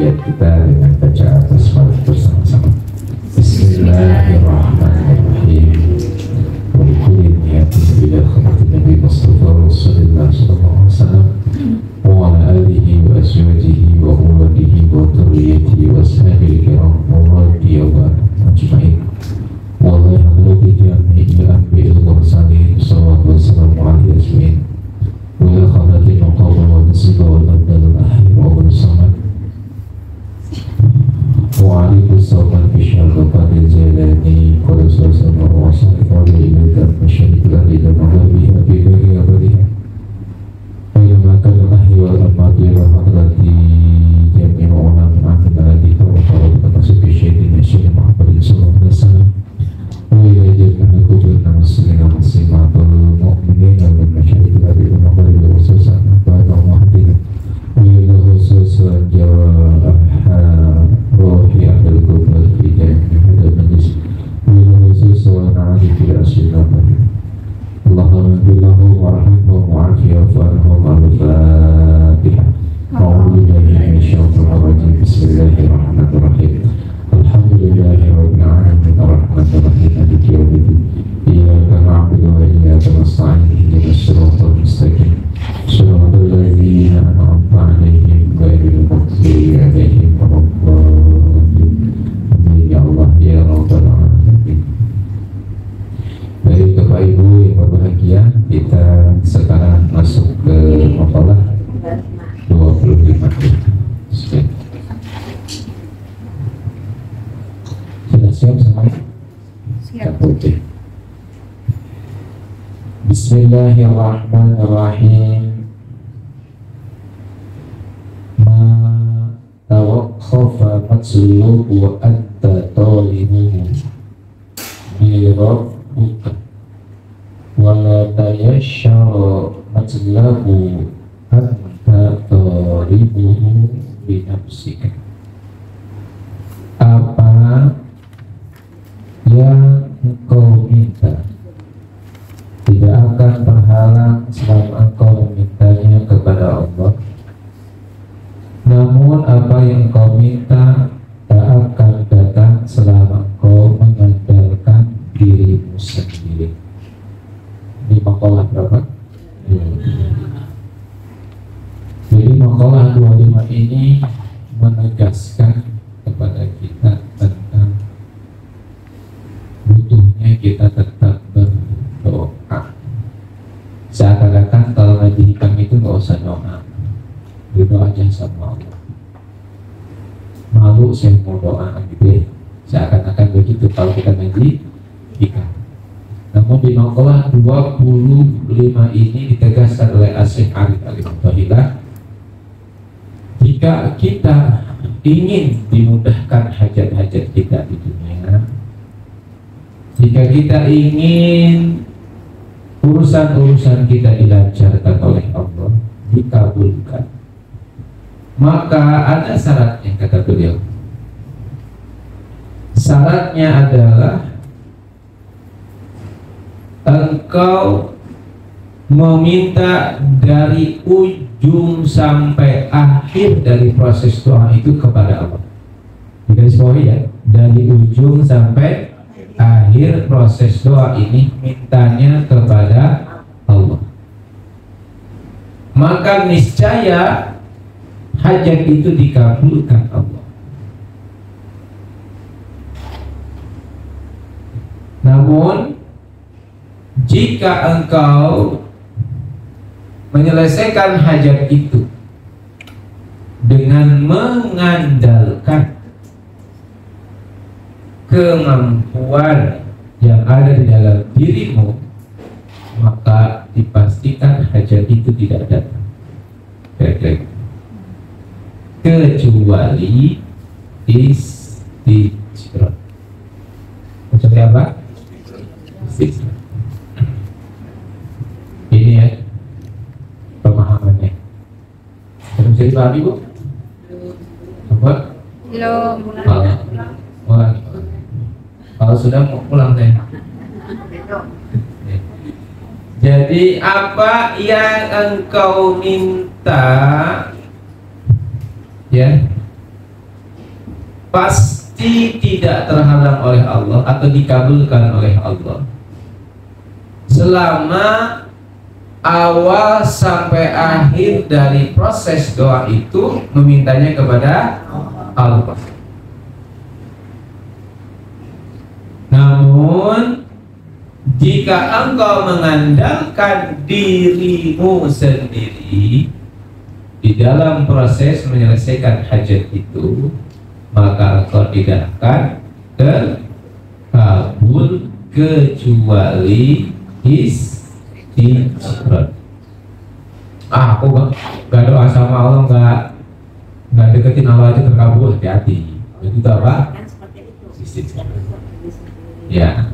kajian kita dengan bacaan basmalah bersama-sama. Bismillahirrahmanirrahim. Walikullin niyatin bila khamati Nabi Mustafa Rasulullah sallallahu alaihi wasallam wa ala alihi wa azwajihi wa uladihi wa dhurriyyatihi wa ashabihi kiram wa radiyallahu ajma'in. Wallahi hadrati jami'i anbiya'il mursalin sallallahu wasallam alaihi ajma'in. Wa ila khamati maqam wa nasiba wa nabdal al-ahir wa al-samad wa alihi sallallahu bishar qadir jalani qala sallallahu wa sallam wa ila masyayikh al-ila maghribi habibih abadihi wa ila makal al-ahir wal amadi wa hadrati jami'i ulama min al-hadith wa farad masuk syaikhina syekh Muhammad sallallahu alaihi wasallam wa ila jami'i kubur muslimin muslimatul mu'minin wal masyayikh al-ila maghribi wa sallam wa muhaddith wa ila khususan jawab rohi akhir kubur fi jami'i hadal majlis wa ila khusus wa na'adi fi asyillah Allahumma billahu warahmatullahi wabarakatuh. Al-Fatihah. A'udzu billahi minasyaitonir rajim. Bismillahirrahmanirrahim. Alhamdulillahi rabbil alamin arrahmanir rahim maliki yaumiddin. Iyyaka na'budu wa iyyaka nasta'in ihdinas siratal mustaqim. Shiratal ladzina an'amta 'alaihim ghairil maghdubi 'alaihim waladdallin. Amin ya Allah ya rabbal alamin. Baik Bapak Ibu yang berbahagia, kita sekarang masuk ke makalah 25. Sudah siap semuanya? Siap. Oke. Bismillahirrahmanirrahim. Ma tawaqqafa matslubu wa anta talibuhu bi rabbuka wa la tayassara matlabu anta talibuhu bi nafsika. Apa yang engkau minta tidak akan terhalang selama engkau memintanya kepada Allah. Namun apa yang engkau minta tak akan datang selama engkau mengandalkan dirimu sendiri. Di makalah berapa? Jadi makalah 25 ini menegaskan kepada kita tentang butuhnya kita tetap berdoa. Seakan-akan kalau ngaji hikam itu nggak usah doa, berdoa aja sama Allah. Malu saya mau doa gitu, seakan-akan begitu kalau kita ngaji hikam. Namun di makalah 25 ini ditegaskan oleh Asy-Syaikh Arif Al-Mutahilah, jika kita ingin dimudahkan hajat-hajat kita di dunia, jika kita ingin urusan-urusan kita dilancarkan oleh Allah, dikabulkan, maka ada syaratnya, kata beliau. Syaratnya adalah engkau meminta dari ujung sampai akhir dari proses doa itu kepada Allah. Digarisbawahi ya, dari ujung sampai akhir proses doa ini mintanya kepada Allah. Maka niscaya hajat itu dikabulkan Allah. Namun jika engkau menyelesaikan hajat itu dengan mengandalkan kemampuan yang ada di dalam dirimu, maka dipastikan hajat itu tidak datang. Kecuali istijrah. Kecuali apa? Istijrah. Ini ya pemahamannya. Belum bisa dipahami, Bu? Apa? Belum. Kalau sudah mau pulang deh. Jadi apa yang engkau minta, ya, pasti tidak terhalang oleh Allah atau dikabulkan oleh Allah selama awal sampai akhir dari proses doa itu memintanya kepada Allah. Namun jika engkau mengandalkan dirimu sendiri di dalam proses menyelesaikan hajat itu, maka engkau tidak akan terkabul kecuali istighfar. Aku gak doa sama Allah, gak deketin Allah aja terkabul, hati-hati. Itu apa? Istighfar. Ya,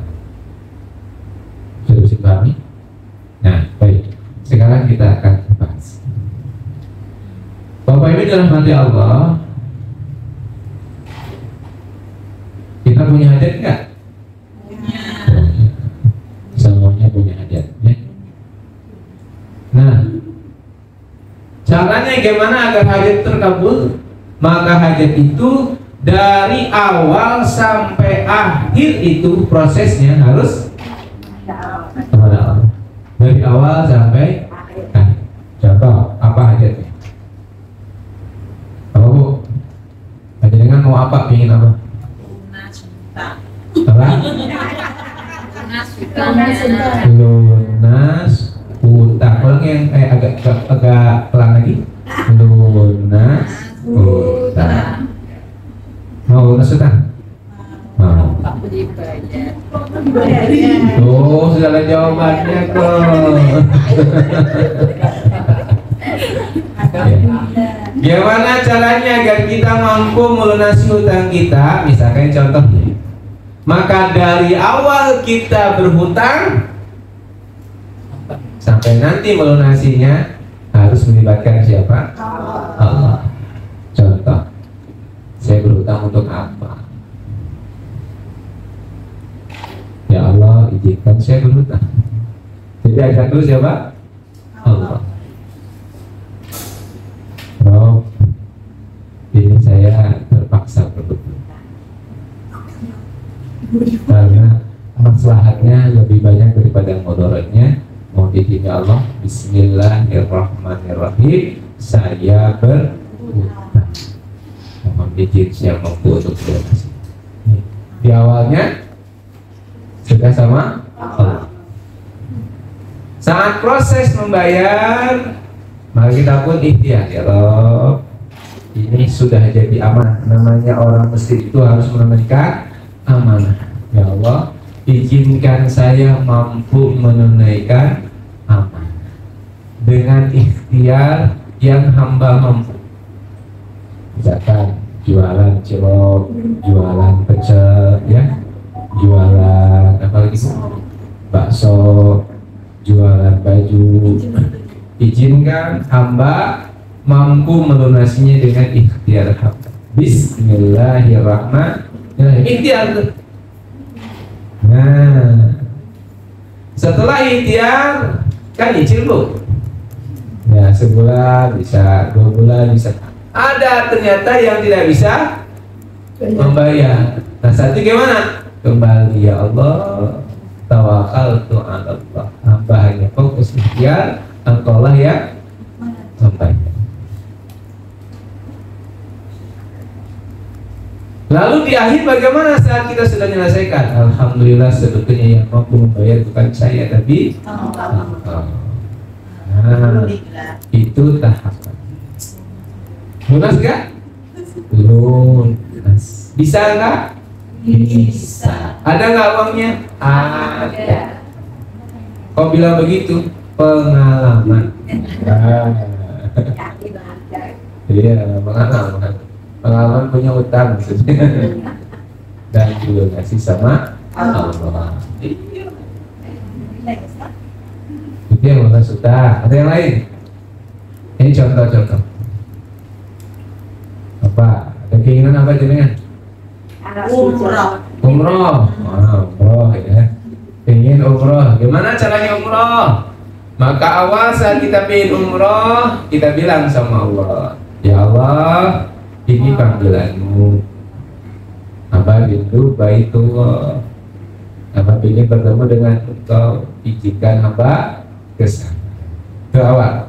sudah bisa pahami? Nah, baik. Sekarang kita akan bahas. Bapak Ibu dirahmati Allah, kita punya hajat nggak? Punya. Semuanya punya hajat, ya? Nah, caranya gimana agar hajat terkabul? Maka hajat itu dari awal sampai akhir itu prosesnya harus kepada Allah. Dari awal sampai akhir. Contoh, apa hajatnya? Apa Bu? Dengan mau apa? Ingin apa? Apa? Lunas utang. Ulang yang agak pelan lagi. Lunas utang. Mau lunas utang? Mau. Tuh, sudah ada jawabannya kok. Gimana caranya agar kita mampu melunasi hutang kita? Misalkan contohnya, maka dari awal kita berhutang sampai nanti melunasinya harus melibatkan siapa? Allah. Contoh, saya berhutang untuk apa? Ya Allah, izinkan saya berhutang. Jadi ajak dulu siapa? Allah. Rob, ini saya terpaksa berhutang karena maslahatnya lebih banyak daripada mudaratnya. Mohon izin ya Allah, Bismillahirrahmanirrahim, saya berhutang. Mohon izin saya mampu untuk donasi. Di awalnya sudah sama Allah. Saat proses membayar, maka kita pun ikhtiar, ya Rob, ini sudah jadi amanah. Namanya orang muslim itu harus menunaikan amanah. Ya Allah, izinkan saya mampu menunaikan amanah dengan ikhtiar yang hamba mampu. Misalkan jualan cilok, jualan pecel, ya, jualan apa lagi, bakso, jualan baju. Izinkan hamba mampu melunasinya dengan ikhtiar hamba. Bismillahirrahmanirrahim. Ikhtiar. Nah, setelah ikhtiar kan izin Bu. Ya, sebulan bisa, 2 bulan bisa. Ada ternyata yang tidak bisa membayar. Nah, saat itu gimana? Kembali, ya Allah, tawakaltu 'ala Allah. Hamba hanya fokus ikhtiar, Engkau lah yang membayar. Lalu di akhir bagaimana saat kita sudah menyelesaikan? Alhamdulillah, sebetulnya yang mampu membayar bukan saya tapi Allah. Nah, itu tahapan. Lunas gak? Lunas. Bisa nggak? Bisa. Ada nggak uangnya? Ada. Kau bilang begitu? Pengalaman. Iya, pengalaman. Pengalaman punya utang maksudnya. Dan juga kasih sama Allah. Itu yang lunas utang. Ada yang lain? Ini contoh-contoh. Apa? Ada keinginan apa jenengan? Umroh. Umroh ya. Pengen umroh. Gimana caranya umroh? Maka awal saat kita pengen umroh, kita bilang sama Allah, ya Allah, ini panggilanmu. hamba rindu baitullah, hamba ingin bertemu dengan engkau, izinkan hamba ke sana. Itu awal.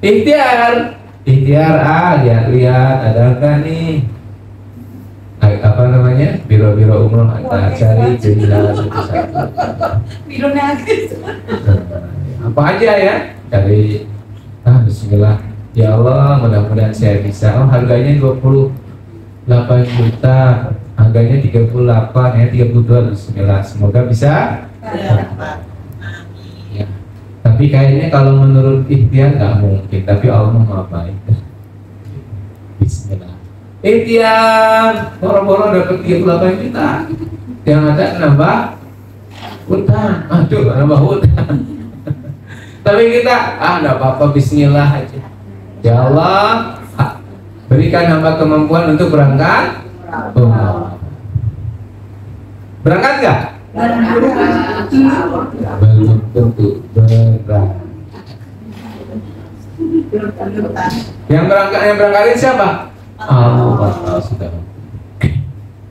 Ikhtiar, lihat-lihat ada enggak nih apa namanya, biro-biro umroh, ada cari jelas biro nagis. apa aja ya, cari bismillah, ya Allah mudah-mudahan saya bisa. Oh harganya 28 juta, harganya 38 ya, 32, bismillah semoga bisa. Ya. Tapi kayaknya kalau menurut ikhtiar nggak mungkin, tapi Allah maha baik. Bismillah. Ikhtiar, boro-boro dapat 38 juta, yang ada nambah hutang. Aduh, nambah hutang. Tapi kita, nggak apa-apa, bismillah aja. Ya Allah, berikan hamba kemampuan untuk berangkat. Berangkat nggak? Belum tentu berangkat. Yang berangkatin siapa? Allah sudah.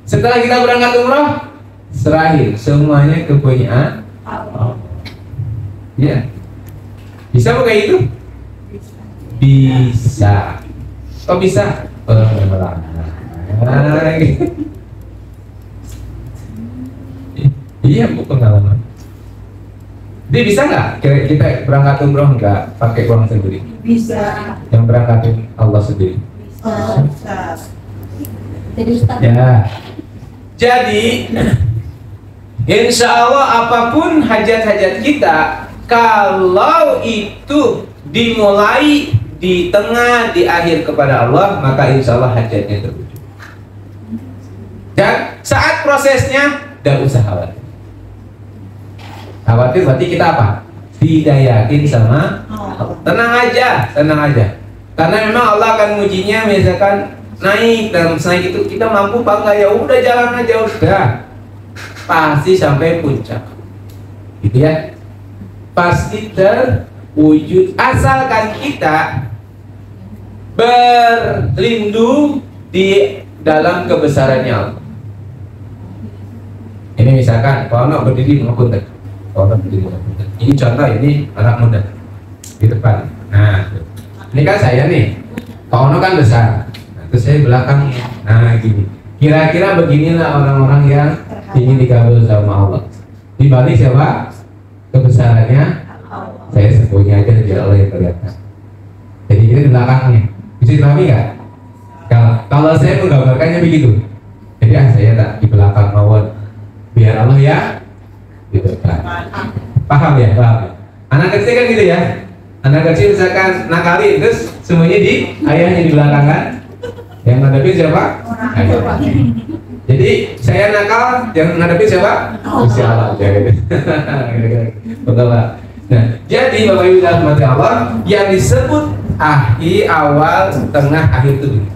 Setelah kita berangkat umroh, serahin semuanya kepunyaan Allah. Ya, bisa bukan itu? Bisa. Kok bisa? Iya, bu pengalaman. Dia bisa nggak? Kita berangkat umroh nggak pakai uang sendiri? Bisa. Yang berangkatin Allah sendiri. Bisa. Ya. Jadi, insya Allah apapun hajat-hajat kita, kalau itu dimulai di tengah, di akhir kepada Allah, maka insya Allah hajatnya terwujud. Dan saat prosesnya, tidak usah khawatir. Khawatir berarti kita apa? Tidak yakin sama Allah. Tenang aja. Karena memang Allah akan mengujinya, misalkan naik, dan naik itu kita mampu apa enggak, ya udah jalan aja, udah pasti sampai puncak, gitu ya, pasti terwujud asalkan kita berlindung di dalam kebesarannya Allah. Ini misalkan kalau berdiri mengapunten, ini contoh, ini anak muda di depan. Nah, ini kan saya nih, Pak kan besar, terus saya belakangnya. Nah gini, kira-kira beginilah orang-orang yang ingin dikabul sama Allah. Di balik siapa? Kebesarannya saya sembunyi aja, biar Allah yang kelihatan. Jadi kita di belakangnya. Bisa dipahami nggak? Kalau saya menggambarkannya begitu. Jadi saya tak di belakang mawon, biar Allah ya di depan. Paham ya? Anak kecil kan gitu ya. Anak kecil misalkan nakalin, terus semuanya di ayahnya di belakang kan? Yang ngadepin siapa? Ayah. Jadi saya nakal, yang ngadepin siapa? Gusti Allah. Betul Pak. Nah, jadi Bapak Ibu rahmati Allah, yang disebut akhir, awal, tengah, akhir itu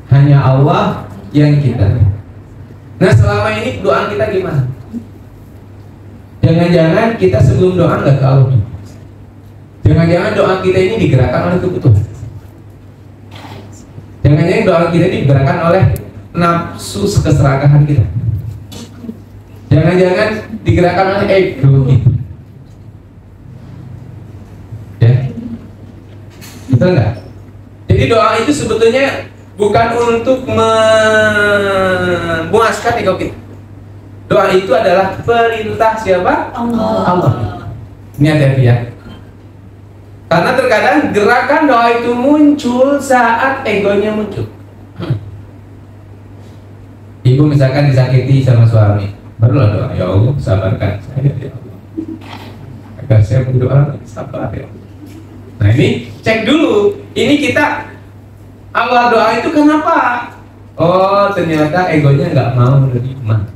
hanya Allah yang kita. Nah selama ini doa kita gimana? Jangan-jangan kita sebelum doa nggak ke Allah. Jangan-jangan doa kita ini digerakkan oleh kebutuhan. Jangan-jangan doa kita ini digerakkan oleh nafsu keserakahan kita. Jangan-jangan digerakkan oleh ego kita. Ya, betul nggak? Jadi doa itu sebetulnya bukan untuk memuaskan ego kita. Doa itu adalah perintah siapa? Allah. Ini hati-hati ya. Karena terkadang gerakan doa itu muncul saat egonya muncul. Ibu misalkan disakiti sama suami, barulah doa, ya Allah sabarkan saya ya Allah, agar saya berdoa sabar ya Allah. Nah ini cek dulu, ini kita awal doa itu kenapa? Oh ternyata egonya nggak mau menerima.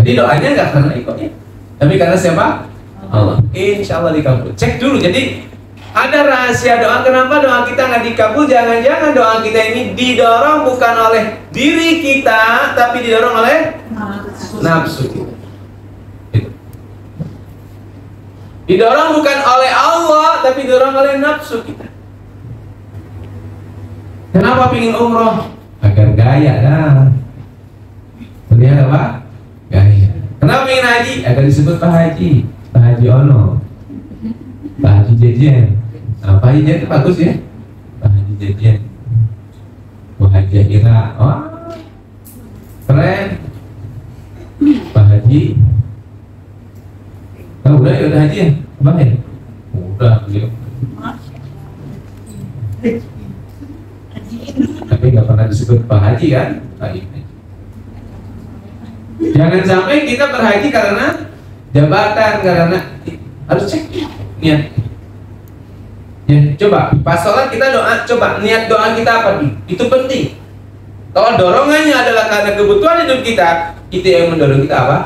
Jadi doanya nggak karena egonya, tapi karena siapa? Allah. Insya Allah dikabul. Cek dulu. Jadi ada rahasia doa. Kenapa doa kita nggak dikabul? Jangan-jangan doa kita ini didorong bukan oleh diri kita, tapi didorong oleh nafsu kita. Didorong bukan oleh Allah, tapi didorong oleh nafsu kita. Kenapa pingin umroh? agar gaya dah. Ternyata apa? Gaya. Kenapa ingin haji? Agar disebut Pak Haji, Pak Haji Ono, Pak Haji Jejen. Nah, Pak Haji Jejen itu bagus ya. Pak Haji Jejen, Pak Haji Ira, oh keren. Pak Haji, udah ya udah haji ya, Bang ya? Udah beliau. Tapi nggak pernah disebut Pak Haji kan? Pak Haji. Jangan sampai kita berhaji karena jabatan, karena harus cek niat. Ya, coba pas sholat kita doa, coba niat doa kita apa dulu? Itu penting. Kalau dorongannya adalah karena kebutuhan hidup kita, itu yang mendorong kita apa?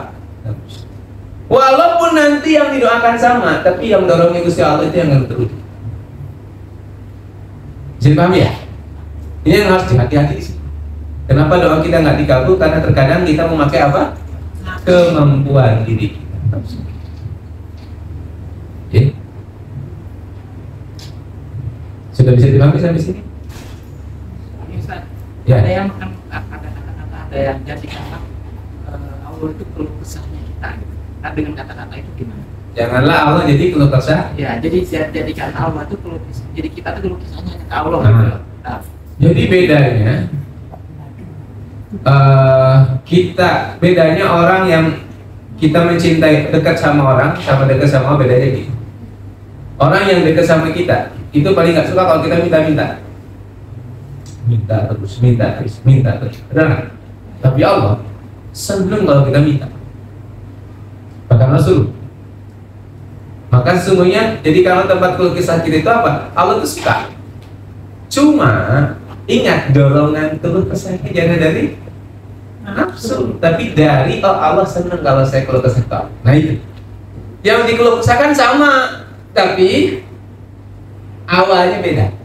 Walaupun nanti yang didoakan sama, tapi yang mendorongnya Gusti Allah itu yang akan terus. Bisa dipahami ya? Ini yang harus hati-hati di sini. Kenapa doa kita nggak dikabul? Karena terkadang kita memakai apa? Kemampuan diri kita. Oke? Sudah bisa dipahami sampai sini? Ya. Ada yang ada yang jadi kata Allah itu keluh kesahnya kita. Nah, dengan kata-kata itu gimana? Janganlah Allah jadi keluh kesah. Ya, jadi kata Allah itu keluh kesah. Jadi kita tuh keluh kesahnya ke Allah. Nah. Gitu. Nah. Jadi bedanya bedanya orang yang kita mencintai dekat sama orang sama dekat sama Allah bedanya gitu. Orang yang dekat sama kita itu paling nggak suka kalau kita minta terus, benar nggak? Tapi Allah senang kalau kita minta, bahkan suruh. Maka sesungguhnya jadi kalau tempat keluh kesah kita itu apa? Allah itu suka. Cuma ingat dorongan keluh kesahnya jangan dari nafsu, tapi dari Allah senang kalau saya keluh kesah kau. Nah itu yang dikeluh kesahkan sama, tapi awalnya beda.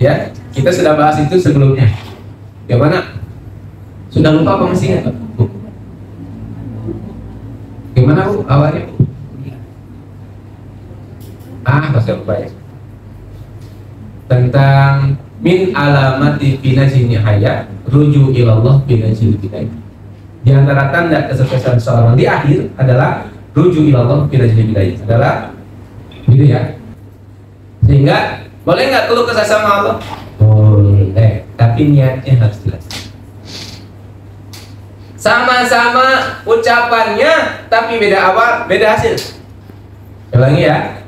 Ya, kita sudah bahas itu sebelumnya. Gimana? Sudah lupa apa masih ingat? Gimana Bu awalnya? Masih lupa ya. Tentang min alamati binajini hayat ruju ilallah binajil bidayah. Di antara tanda kesuksesan seorang di akhir adalah ruju ilallah binajil bidayah. Adalah gitu ya. Sehingga boleh nggak keluh kesah sama Allah? Boleh, tapi niatnya harus jelas. Sama-sama ucapannya, tapi beda awal, beda hasil. Ulangi ya.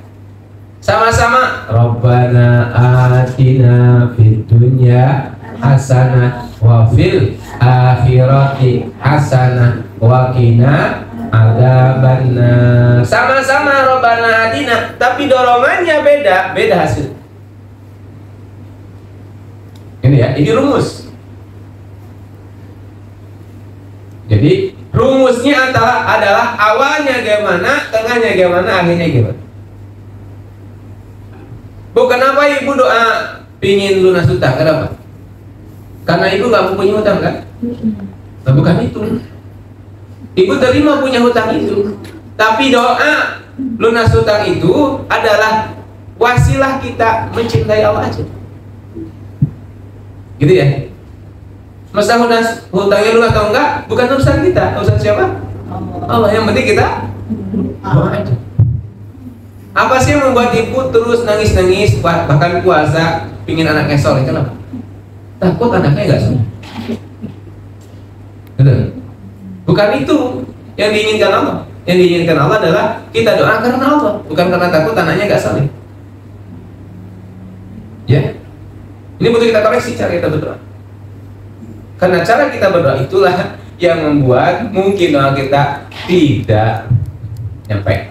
Sama-sama Rabbana atina fid dunya hasanah wa fil akhirati hasanah wa qina adzabannar. Sama-sama Rabbana atina, tapi dorongannya beda hasil. Ini ya, ini rumus. Jadi rumusnya adalah awalnya gimana, tengahnya gimana, akhirnya gimana. Bukan apa ibu doa pingin lunas hutang, kenapa? Karena ibu nggak mempunyai hutang kan? Nah, bukan itu. Ibu terima punya hutang itu, tapi doa lunas hutang itu adalah wasilah kita mencintai Allah aja. Gitu ya. Masa hutangnya lunas atau enggak bukan urusan kita, urusan siapa? Allah. Yang penting kita doa aja. Apa sih yang membuat ibu terus nangis-nangis bahkan puasa pingin anaknya soleh? Kenapa? Takut anaknya nggak soleh. Betul. Bukan itu yang diinginkan Allah. Yang diinginkan Allah adalah kita doa karena Allah, bukan karena takut anaknya nggak soleh. Ya. Ini butuh kita koreksi cara kita berdoa. Karena cara kita berdoa itulah yang membuat mungkin doa kita tidak nyampe.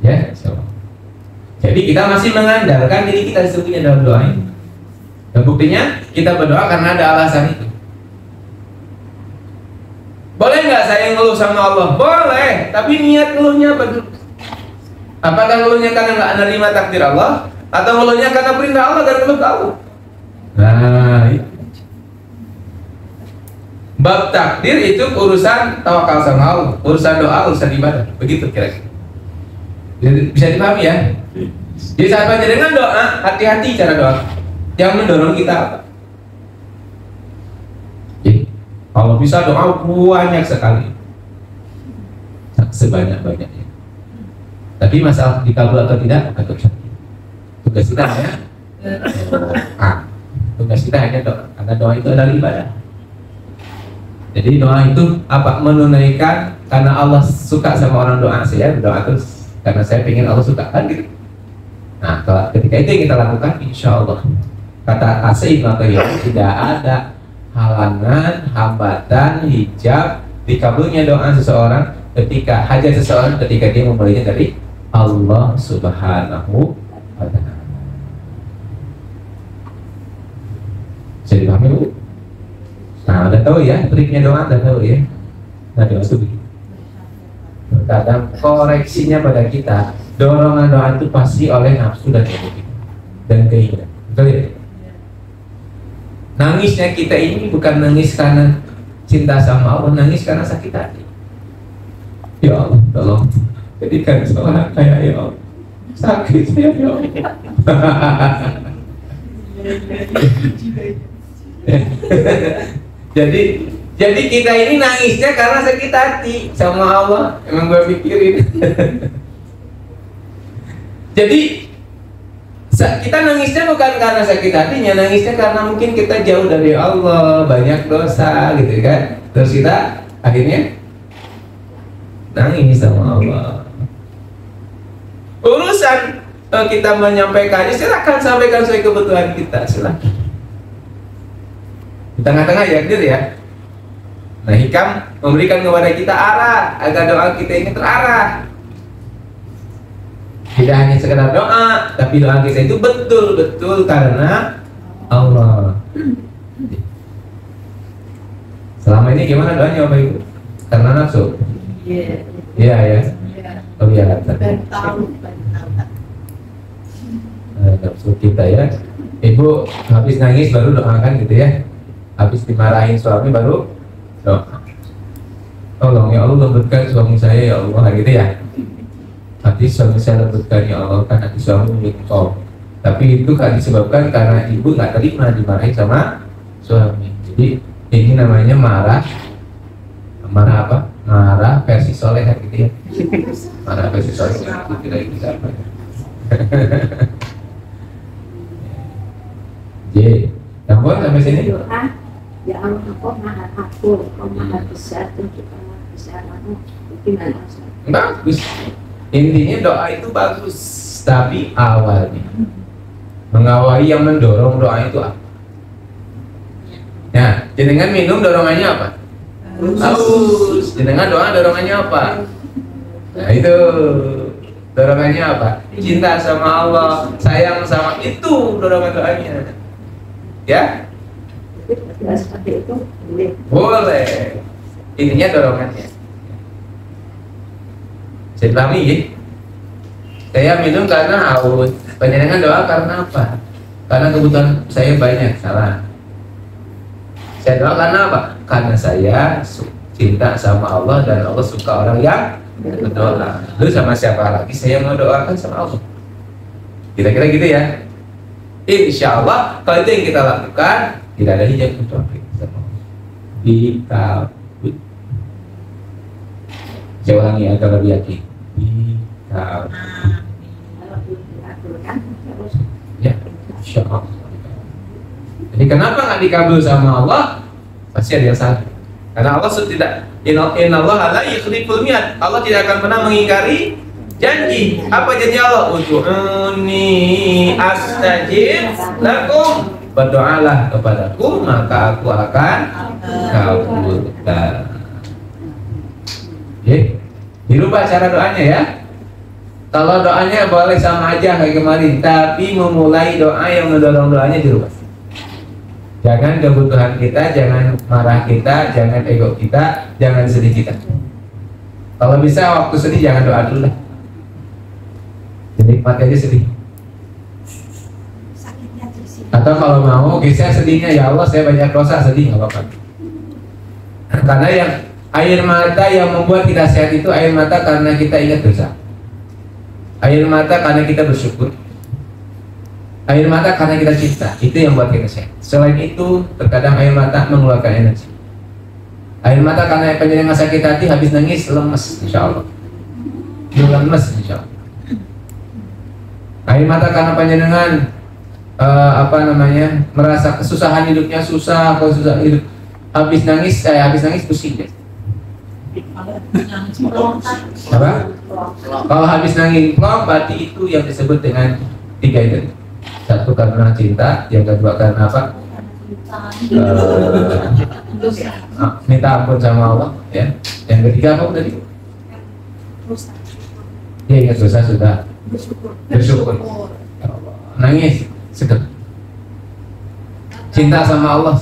Ya, so. Jadi kita masih mengandalkan diri kita sebetulnya dalam doa ini. Dan buktinya kita berdoa karena ada alasan itu. Boleh nggak saya ngeluh sama Allah? Boleh, tapi niat ngeluhnya apa dulu? Apakah ngeluhnya karena nggak menerima takdir Allah, atau ngeluhnya karena perintah Allah dan ngeluh ke Allah? Nah, itu. Bab takdir itu urusan tawakal sama Allah, urusan doa, urusan ibadah. Begitu kira-kira. Bisa dipahami ya? Jadi saat panjenengan doa, hati-hati cara doa. Yang mendorong kita apa? Kalau bisa doa banyak sekali, sebanyak-banyaknya. Tapi masalah dikabul atau tidak bukan urusan kita. Tugas kita hanya tugas kita hanya doa, karena doa itu adalah ibadah. Jadi doa itu apa? Menunaikan karena Allah suka sama orang doa. Saya berdoa terus karena saya ingin Allah suka, kan gitu. Nah, ketika itu yang kita lakukan, insya Allah kata Asy Ibnu Taimiyah, tidak ada halangan, hambatan, hijab dikabulnya doa seseorang ketika hajat seseorang ketika dia memulainya dari Allah Subhanahu wa Ta'ala. Bisa dipahami, Bu? Nah, udah tahu ya triknya doa, udah tahu ya. Nah, doa itu begitu. Kadang koreksinya pada kita, dorongan doa itu pasti oleh nafsu dan ego kita dan keinginan. Betul ya? Nangisnya kita ini bukan nangis karena cinta sama Allah, nangis karena sakit hati. Ya Allah, tolong jadikan sholat saya ya Allah. Sakit saya ya Allah. Jadi kita ini nangisnya karena sakit hati sama Allah. Emang gue pikirin. Jadi kita nangisnya bukan karena sakit hatinya, nangisnya karena mungkin kita jauh dari Allah, banyak dosa gitu kan. Terus kita akhirnya nangis sama Allah. Urusan kita menyampaikannya, silakan sampaikan sesuai kebutuhan kita, silakan. Di tengah-tengah ya, hadir ya. Nah, hikam memberikan kepada kita arah agar doa kita ini terarah. Tidak hanya sekedar doa, tapi doa kita itu betul-betul karena Allah. Selama ini gimana doanya Bapak Ibu? Karena nafsu? Iya ya. Oh iya kan. Nafsu kita ya. Ibu habis nangis baru doakan gitu ya. Habis dimarahin suami baru doa. Tolong ya Allah lembutkan suami saya ya Allah gitu ya. Hati suami saya lembutkan ya Allah, kan hati suami milik Engkau. Tapi itu kan disebabkan karena ibu nggak terima dimarahin sama suami. Jadi ini namanya marah apa? Marah versi soleh gitu ya. Marah versi soleh itu tidak bisa apa. Jadi, campur sampai sini. Ya Allah, Engkau maha akur, Engkau maha besar, dan kita maha besar. Gimana? Bagus. Intinya doa itu bagus, tapi awalnya mengawali yang mendorong doa itu apa? Nah, jenengan minum dorongannya apa? Haus. Jenengan doa dorongannya apa? Nah itu dorongannya apa? Cinta sama Allah, sayang sama itu dorongan doanya. Ya? Seperti itu Boleh. Intinya dorongannya. Saya pahami ya? Saya minum karena haus. Panjenengan doa karena apa? Karena kebutuhan saya banyak. Salah. Saya doa karena apa? Karena saya cinta sama Allah dan Allah suka orang yang berdoa. Lalu sama siapa lagi saya mau doakan sama Allah? Kira-kira gitu ya? Insya Allah kalau itu yang kita lakukan, tidak ada hijab untuk kita. Kita saya ulangi agar lebih yakin. Ya, insya Allah. Jadi kenapa nggak dikabul sama Allah? Pasti ada yang salah. Karena Allah tidak. Inna Allah la yukhliful mi'ad. Allah tidak akan pernah mengingkari janji. Apa janji Allah? Ud'uni astajib lakum. Berdoalah kepadaku maka aku akan kabulkan. Ya, dirubah cara doanya ya. Kalau doanya boleh sama aja kayak kemarin, tapi memulai doa yang mendorong doanya dirubah. Jangan kebutuhan kita, jangan marah kita, jangan ego kita, jangan sedih kita. Kalau bisa waktu sedih jangan doa dulu lah. Dinikmati aja sedih. Atau kalau mau geser sedihnya, ya Allah saya banyak dosa, sedih nggak apa-apa. Karena yang air mata yang membuat kita sehat itu air mata karena kita ingat dosa. Air mata karena kita bersyukur. Air mata karena kita cinta, itu yang buat kita sehat. Selain itu, terkadang air mata mengeluarkan energi. Air mata karena panjenengan sakit hati, habis nangis lemes, insya Allah. Lemes, insya Allah. Air mata karena panjenengan merasa kesusahan hidupnya, susah, kalau susah hidup, habis nangis pusing deh. Apa? Kalau habis nangis plong, berarti itu yang disebut dengan 3 itu. Satu karena cinta, yang kedua karena apa? Minta ampun sama Allah, ya. Yang ketiga apa tadi? Ya, ingat dosa sudah. Bersyukur. Ya Allah. Nangis, seger. Cinta sama Allah,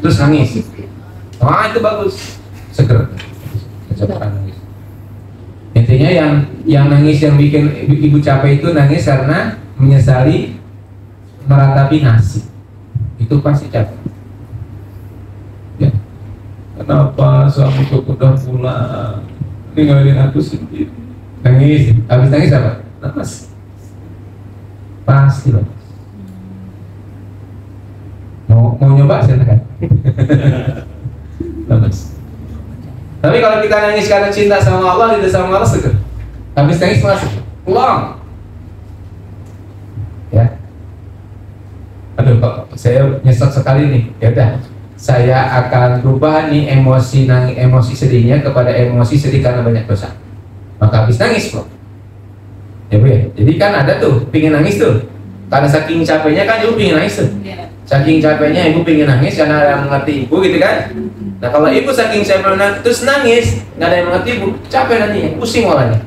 terus nangis. Wah, itu bagus, seger. Nangis. Intinya yang nangis, yang bikin ibu capek itu nangis karena menyesali meratapi nasib. Itu pasti capek. Ya. Kenapa suamiku udah pulang, ninggalin aku sendiri? Nangis. Habis nangis apa? Lemas. Pasti lemas. Mau nyoba silakan. Lemas. Tapi kalau kita nangis karena cinta sama Allah, tidak sama Allah, seger. Habis nangis masuk, pulang. Ya. Aduh, kok saya nyesek sekali nih. Ya udah, saya akan rubah nih emosi sedihnya kepada emosi sedih karena banyak dosa. Maka habis nangis kok. Ya Bu ya. Jadi kan ada tuh, pingin nangis tuh. Karena saking capeknya kan ibu pingin nangis tuh. Saking capeknya ibu pingin nangis karena ada yang mengerti ibu gitu kan. Nah kalau ibu saking capek terus nangis, nggak ada yang mengerti ibu, capek nantinya, pusing malahnya.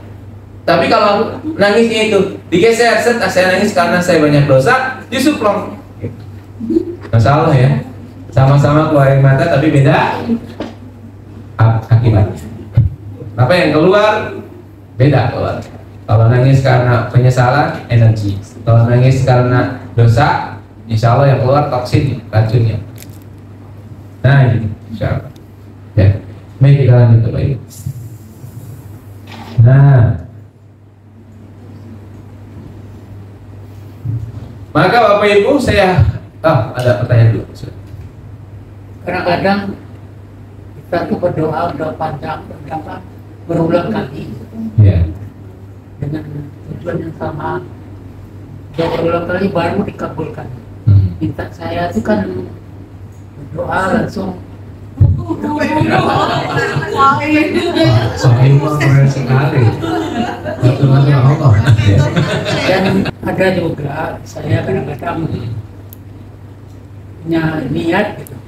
Tapi kalau nangisnya itu digeser, saya nangis karena saya banyak dosa, justru plong. Masalah ya, sama-sama keluar air mata tapi beda akibat. Apa yang keluar beda keluar. Kalau nangis karena penyesalan, energi. Kalau nangis karena dosa, insya Allah yang keluar toksin, racunnya. Nah ini, insya Allah. Ya, mari kita lanjut ke baik. Nah, maka Bapak Ibu saya, ada pertanyaan dulu. Kadang-kadang kita tuh berdoa udah panjang, berulang kali. Ya. Dengan tujuan yang sama, berulang kali baru dikabulkan. Minta saya itu kan berdoa langsung. Saya mau keren sekali. Betul-betul Allah. Dan ada juga saya kadang-kadang punya niat gitu.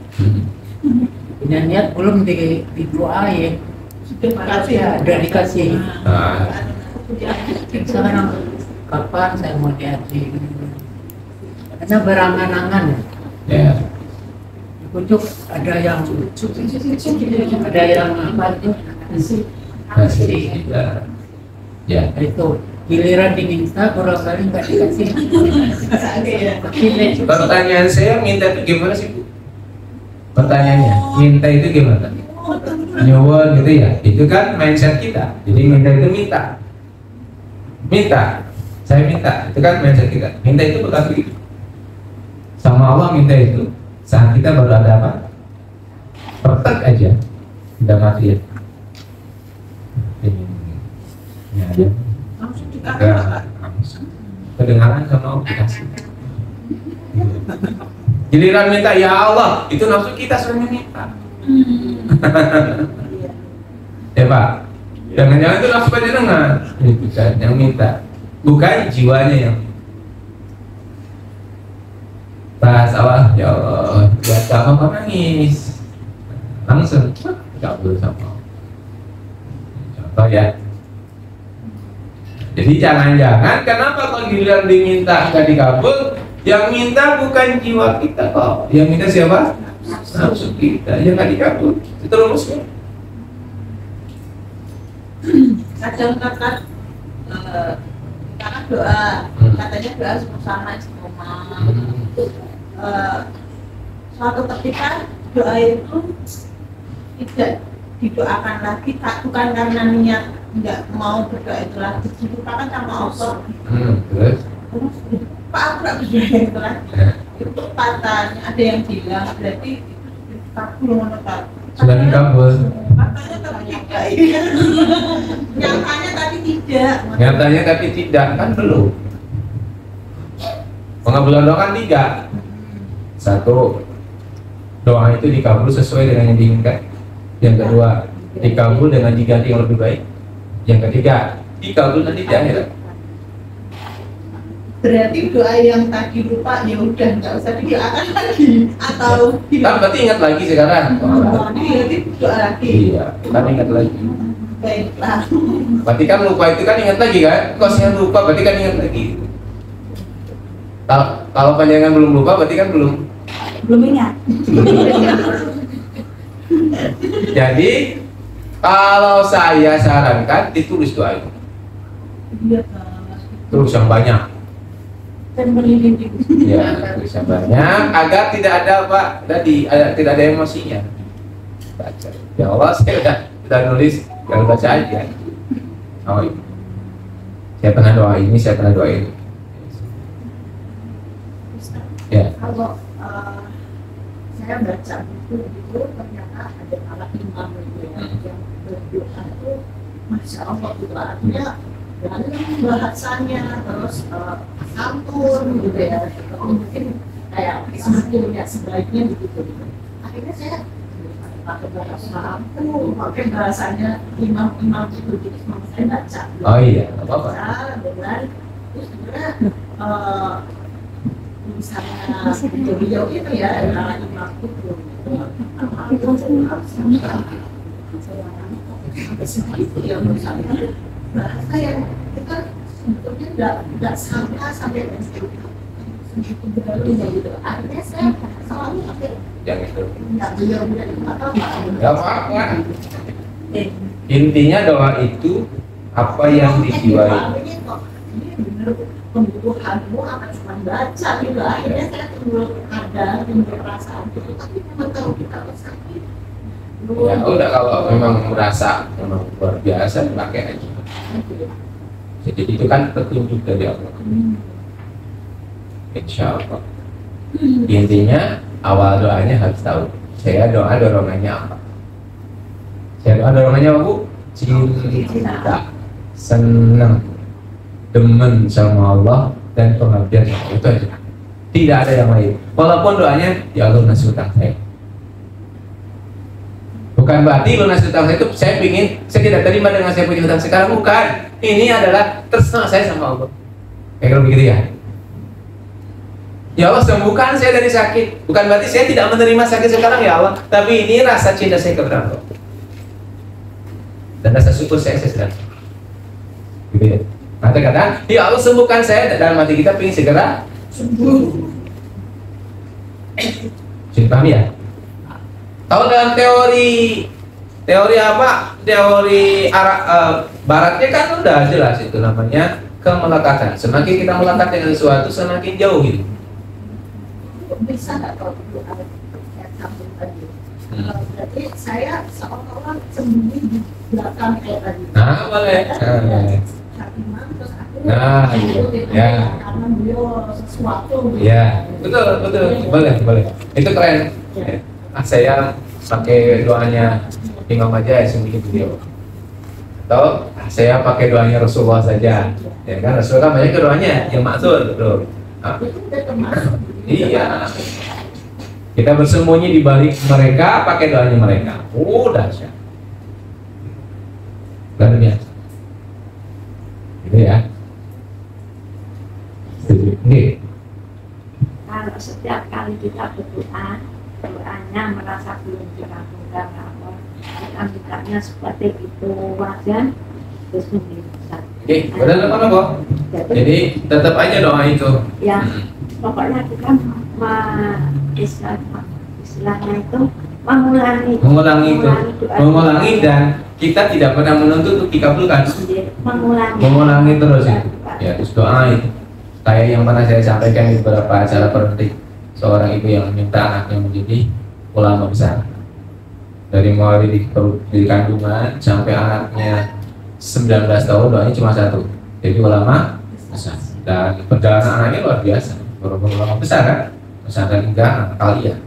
Punya niat belum didoain. Udah dikasih. Sekarang kapan saya mau dihaji? Karena berangan-angan. Ya. Ujuk ada yang apa itu kasih. Ya. Itu giliran diminta kurang kali nggak dikasih. Pertanyaan saya, minta itu gimana sih Bu? Pertanyaannya, minta itu gimana? Nyuwun gitu ya. Itu kan mindset kita. Jadi minta itu minta. Saya minta. Itu kan mindset kita. Minta itu bukan begitu. Sama Allah minta itu saat kita baru ada apa? Pertek aja, tidak mati ya. Ya. Kedengaran sama Allah dikasih. Giliran minta ya Allah, itu nafsu kita sebenarnya minta. Ya Pak, jangan-jangan itu nafsu panjenengan, bukan yang minta, bukan jiwanya yang. Pas Allah, ya Allah, buat kamu nangis, langsung kabul sama Allah. Contoh ya. Jadi jangan-jangan kenapa kalau giliran diminta nggak dikabul? Yang minta bukan jiwa kita kok, yang minta siapa? Nafsu kita, yang nggak dikabul. Itu rumusnya. Kadang karena doa, katanya doa sama istiqomah. Suatu ketika doa itu tidak didoakan lagi, bukan karena niat nggak mau berdoa itu lagi, dilupakan sama Allah. Terus? Pak, aku nggak berjuang itu lagi. Itu katanya ada yang bilang berarti itu kabul menetap. Sudah dikabul. Katanya tapi tidak. Nyatanya tapi tidak. Nyatanya tapi tidak, kan belum. Pengabulan doa kan 3. 1, doa itu dikabul sesuai dengan yang diinginkan. Yang kedua, dikabul dengan diganti yang lebih baik. Yang ketiga, dikabul nanti di akhirat. Berarti doa yang tadi lupa ya udah nggak usah didoakan lagi atau Kan berarti ingat lagi sekarang. berarti doa lagi. Iya, kan ingat lagi. Baiklah. Berarti kan lupa itu kan ingat lagi kan? Kok saya lupa berarti kan ingat lagi. Kalau panjangan belum lupa berarti kan belum. ingat. Jadi kalau saya sarankan ditulis doa itu. Iya, Pak. Terus yang banyak. Dan berlindung. Ya, tulis yang banyak agar tidak ada apa tadi, tidak ada emosinya. Baca. Ya Allah, saya udah nulis, jangan baca aja. Oh, iya. Saya pernah doa ini, saya pernah doa ini. Ya. Kalau saya baca buku itu ternyata ada alat imam itu yang berdoa itu masya Allah itu artinya dalam bahasanya terus santun gitu ya, mungkin kayak sebetulnya sebaiknya begitu. Akhirnya saya pakai bahasa santun, pakai bahasanya imam itu, jadi saya baca. Oh iya, apa-apa. Dengan itu sebenarnya misalnya beliau itu ya adalah imam itu yang misalnya bahasa yang kita sebetulnya nggak sangka sampai segitu berlalunya gitu. Akhirnya saya selalu pakai Yang itu. nggak beliau apa Gak apa-apa. Intinya doa itu apa yang dijiwai. ini bener kebutuhanmu akan cuma baca gitu. Akhirnya saya timbul perasaan itu, tapi memang kalau kita sakit Ya udah, kalau memang merasa memang luar biasa pakai aja. Jadi itu kan petunjuk dari Allah. Insya Allah. Intinya awal doanya harus tahu. Saya doa dorongannya apa? Saya doa dorongannya apa, Bu? Cinta, senang, demen sama Allah dan pengabdian sama Allah. Itu aja. Tidak ada yang lain. Walaupun doanya ya Allah lunas hutang saya. Bukan berarti lunas hutang saya itu saya tidak terima dengan saya punya hutang sekarang, bukan. Ini adalah terserah saya sama Allah. Kayak begitu ya. Ya Allah, sembuhkan saya dari sakit. Bukan berarti saya tidak menerima sakit sekarang ya Allah, tapi ini rasa cinta saya kepada Allah dan rasa syukur saya sedang. Gitu ya. Nanti kata, ya Allah sembuhkan saya, dalam hati kita ingin segera sembuh. Sudah paham ya? Tahu dalam teori apa? Teori baratnya kan udah jelas itu, namanya kemelekatan. Semakin kita melekat dengan sesuatu, semakin jauh gitu. Bisa nggak kalau itu ada yang sambung tadi? Berarti saya seolah-olah sembunyi di belakang kayak tadi. Nah, boleh. Imam terus akhirnya Nah, ya. karena beliau sesuatu. Ya, betul, boleh. Itu keren. Ya. Saya pakai doanya Imam aja ya, sembunyi beliau. Atau saya pakai doanya Rasulullah saja. Ya kan, Rasulullah kan banyak doanya yang maksud, betul. Itu udah termasuk. Iya. Kita bersembunyi di balik mereka, pakai doanya mereka. Dahsyat. Luar biasa. Gitu ya. Oke. Kalau setiap kali kita berdoa, doanya merasa belum dikabulkan Allah, kita mintanya seperti itu wajar, terus mengirimkan. Oke, benar apa? Jadi tetap aja doa itu. Ya, pokoknya kita istilahnya itu mengulangi dan kita tidak pernah menuntut untuk dikabulkan. Mengulangi terus itu. Ya, terus doa itu. Kayak yang pernah saya sampaikan di beberapa acara penting, seorang ibu yang meminta anaknya menjadi ulama besar. Dari mulai di kandungan sampai anaknya 19 tahun, doanya cuma satu, jadi ulama besar. Dan perjalanan anaknya luar biasa, berapa besar kan? Pesantren enggak kalian,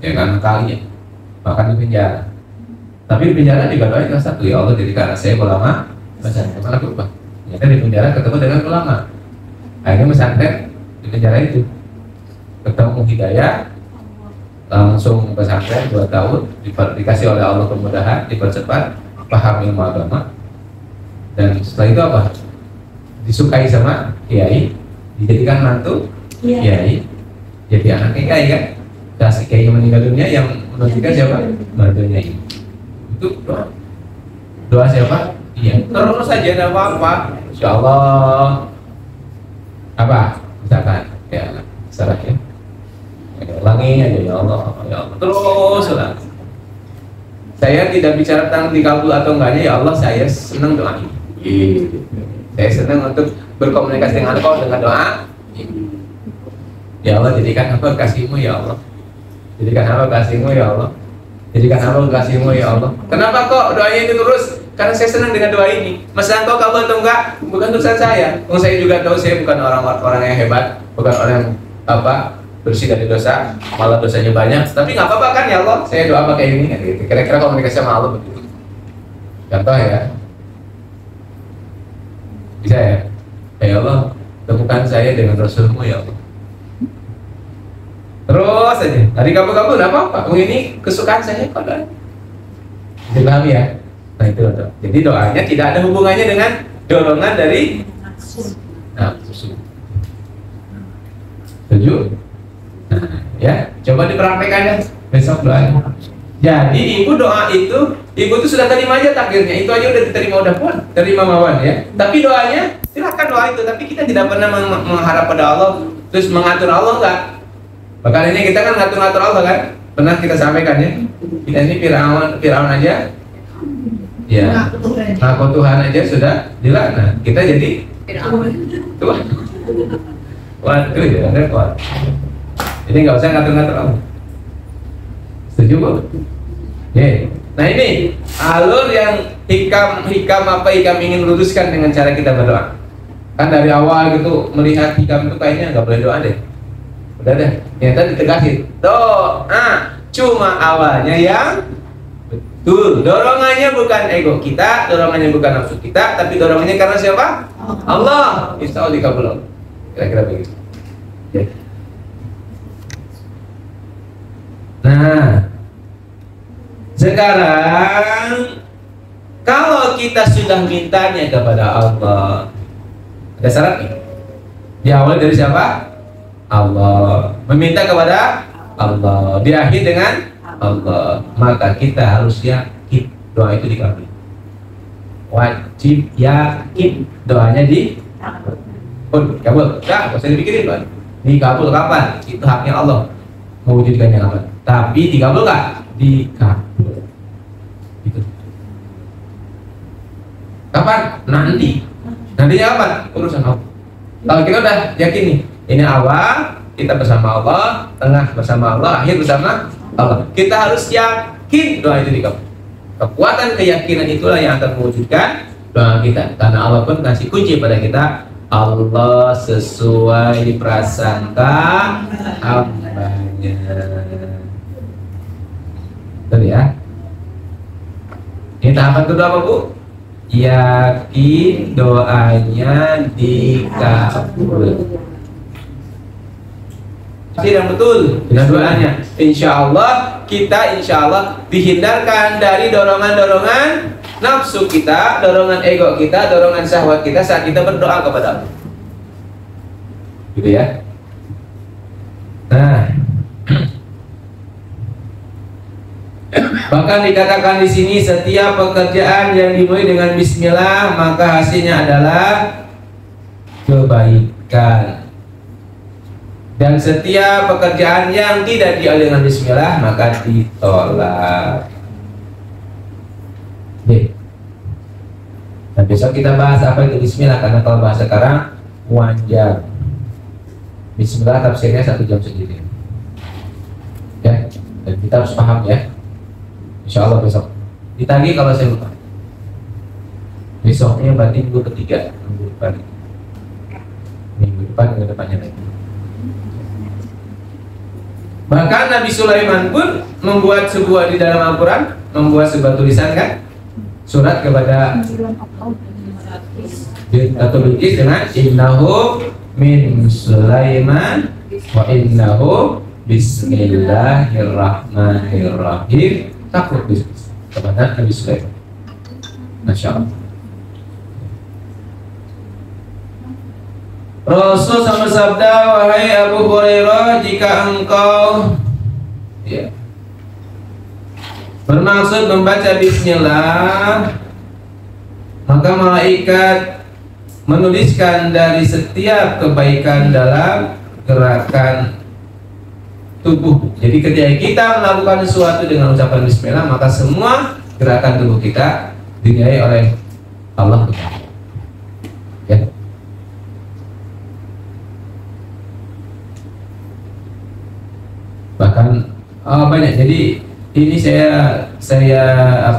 ya kan kalian, bahkan di penjara. Tapi di penjara juga doain kelas 1, ya Allah jadikan saya ulama pesantren. Malah berubah. Ya kan di penjara ketemu dengan ulama. Akhirnya pesantren di penjara itu ketemu hidayah, langsung pesantren 2 tahun, dikasih oleh Allah kemudahan, dipercepat, paham ilmu agama. Dan setelah itu apa? Disukai sama kiai, dijadikan mantu kiai, jadi anaknya kiai kan. Kasih kiai meninggal dunia, yang menunjukkan siapa? Mantunya ini. Itu doa siapa? Iya. Terus saja ada apa-apa, insya Allah. Apa? Misalkan ya sarannya, ulangi aja ya Allah, ya Allah. Terus ulang. Saya tidak bicara tentang dikabul atau enggaknya, ya Allah saya senang doa ini. Saya senang untuk berkomunikasi dengan Engkau dengan doa. Ya Allah jadikan apa kasih-Mu ya Allah. Jadikan apa kasih-Mu ya Allah. Jadikan apa kasih-Mu ya Allah. Kenapa kok doanya itu terus? Karena saya senang dengan doa ini. Masa Engkau kabul atau enggak? Bukan urusan saya. Saya juga tahu saya bukan orang yang hebat, bukan orang yang bersih dari dosa, malah dosanya banyak. Tapi nggak apa-apa kan ya Allah. Saya doa pakai ini kan gitu. Kira-kira komunikasi sama Allah begitu. Contoh ya. Bisa ya? Ya Allah, temukan saya dengan Rasul-Mu ya Allah. Terus aja, tadi kabul-kabul nggak apa-apa. Ini kesukaan saya kok doa. Dipahami ya? Nah itu doa. Jadi doanya tidak ada hubungannya dengan dorongan dari nafsu. Setuju? Nah, ya, coba dipraktekkan ya besok doanya. Jadi ibu doa itu, ibu itu sudah terima aja takdirnya, itu aja udah diterima, udah pun terima mawon ya. Tapi doanya silahkan doa itu, tapi kita tidak pernah mengharap pada Allah, terus mengatur Allah enggak. Bahkan ini kita kan ngatur-ngatur Allah kan, pernah kita sampaikan ya. Kita ini Firaun aja, ya, ngaku Tuhan aja sudah dilaknat. Kita jadi Tuhan. Waduh ya, repot. Jadi nggak usah ngatur-ngatur Allah. Setuju Bu? Yeah. Nah ini alur yang hikam ingin luruskan dengan cara kita berdoa. Kan dari awal gitu melihat hikam itu kayaknya nggak boleh doa deh. Udah deh, ternyata ditegasin doa cuma awalnya yang betul. Dorongannya bukan ego kita, dorongannya bukan nafsu kita, tapi dorongannya karena siapa? Allah. Insya Allah dikabul. Kira-kira begitu. Ya. Nah, sekarang kalau kita sudah mintanya kepada Allah, ada syarat nih. Diawali dari siapa? Allah. Meminta kepada Allah, diakhiri dengan Allah. Maka kita harus yakin doa itu dikabul. Wajib yakin doanya dikabul. Kabul. Dah, usah dipikirin Pak. Dikabul kapan? Itu haknya Allah mewujudkannya kapan. Tapi dikabul nggak? Dikabul. Gitu. Kapan? Nanti. Nantinya kapan? Urusan Allah. Kalau kita udah yakin nih, ini awal kita bersama Allah, tengah bersama Allah, akhir bersama Allah. Kita harus yakin doa itu dikabul. Kekuatan keyakinan itulah yang akan mewujudkan doa kita. Karena Allah pun kasih kunci pada kita. Allah sesuai prasangka hambanya. Betul ya? Ini tahapan kedua apa Bu? Yakin doanya dikabul. Yang betul dengan doanya. Insya Allah kita dihindarkan dari dorongan-dorongan nafsu kita, dorongan ego kita, dorongan syahwat kita saat kita berdoa kepada Allah. Gitu ya. Nah, bahkan dikatakan di sini setiap pekerjaan yang dimulai dengan bismillah maka hasilnya adalah kebaikan. Dan setiap pekerjaan yang tidak diawali dengan bismillah maka ditolak. Oke. Dan besok kita bahas apa itu bismillah, karena kalau bahas sekarang panjang. Bismillah tafsirnya 1 jam sendiri. Ya, dan kita harus paham ya. Insya Allah besok. Ditagih kalau saya lupa. Besoknya berarti minggu ketiga, minggu depan. minggu depannya lagi. Bahkan Nabi Sulaiman pun membuat sebuah di dalam Al-Quran, membuat sebuah tulisan kan, surat kepada atau Bilqis dengan innahu min Sulaiman wa innahu bismillahirrahmanirrahim takut kepada Nabi Sulaiman. Masya Allah. Rasul sama sabda, wahai Abu Hurairah, jika engkau bermaksud membaca bismillah, maka malaikat menuliskan dari setiap kebaikan dalam gerakan tubuh. Jadi ketika kita melakukan sesuatu dengan ucapan bismillah, maka semua gerakan tubuh kita dinilai oleh Allah. Ya. Bahkan banyak. Jadi ini saya saya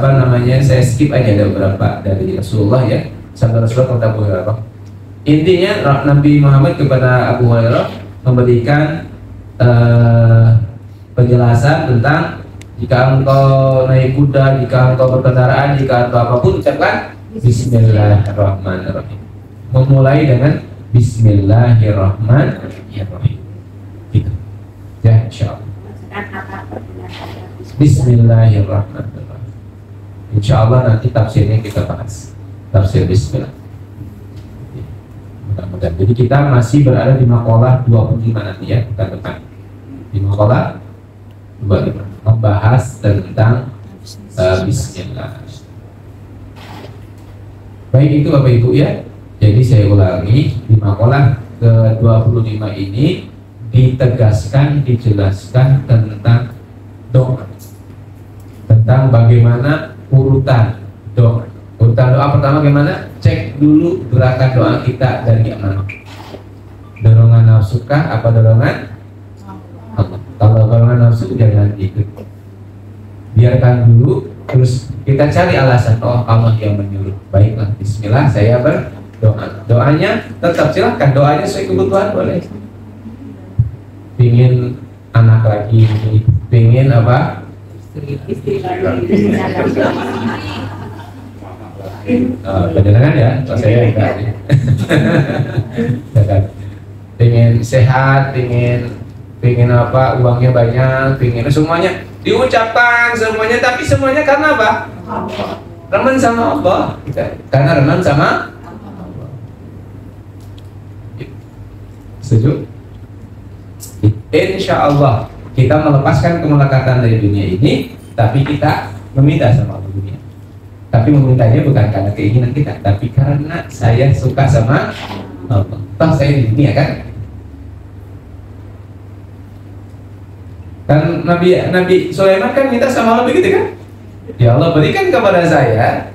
skip aja ada beberapa dari Rasulullah ya. Sampai Rasulullah kepada Abu Hurairah. Intinya Nabi Muhammad kepada Abu Hurairah memberikan penjelasan tentang jika engkau naik kuda, jika engkau berkendaraan, jika engkau apapun, ucapkan Bismillahirrahmanirrahim. Memulai dengan Bismillahirrahmanirrahim. Gitu. Ya, insyaallah. Bismillahirrahmanirrahim. Insyaallah nanti tafsirnya kita bahas. Tafsir Bismillah. Mudah-mudahan. Jadi kita masih berada di maqalah 25 nanti ya, pekan depan. Di maqalah 25 membahas tentang Bismillah. Baik itu Bapak Ibu ya. Jadi saya ulangi, di maqalah ke-25 ini ditegaskan, dijelaskan tentang doa, tentang bagaimana urutan doa. Urutan doa pertama bagaimana? Cek dulu gerakan doa kita dari yang mana. Dorongan nafsu kah? Apa dorongan Allah? Kalau dorongan nafsu jangan ikut. Biarkan dulu, terus kita cari alasan. Oh, Allah yang menyuruh. Baiklah, bismillah saya berdoa. Doanya tetap silahkan, doanya sesuai kebutuhan boleh. Pingin anak lagi, pingin apa? Istri beneran ya, saya enggak. Pengen sehat, pengen apa, uangnya banyak, pengen semuanya diucapkan semuanya, tapi semuanya karena apa? Remen sama Allah. Karena remen sama Allah. Setuju? Insya Allah kita melepaskan kemelekatan dari dunia ini, tapi kita meminta sama Allah dunia. Tapi memintanya bukan karena keinginan kita, tapi karena saya suka sama Allah. Toh saya di dunia kan? Kan Nabi Sulaiman kan minta sama Allah begitu kan? Ya Allah, berikan kepada saya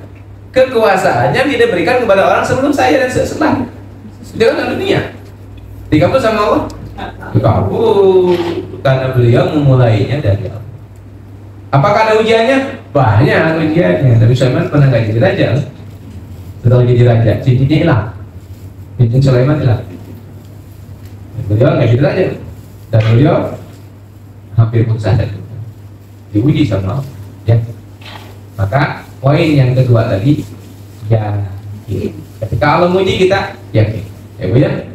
kekuasaannya tidak berikan kepada orang sebelum saya dan setelah. Dengan dunia. Dikabul sama Allah? Dikabul, karena beliau memulainya dari Allah. Apakah ada ujiannya? Banyak ujiannya. Nabi Sulaiman pernah nggak jadi raja? Setelah jadi raja, cincinnya hilang. Cincin Sulaiman hilang. Beliau nggak jadi raja, dan beliau hampir putus asa. Diuji sama Allah. Ya. Maka poin yang kedua tadi, yakin. Ketika Allah menguji kita, yakin. Ya Bu ya.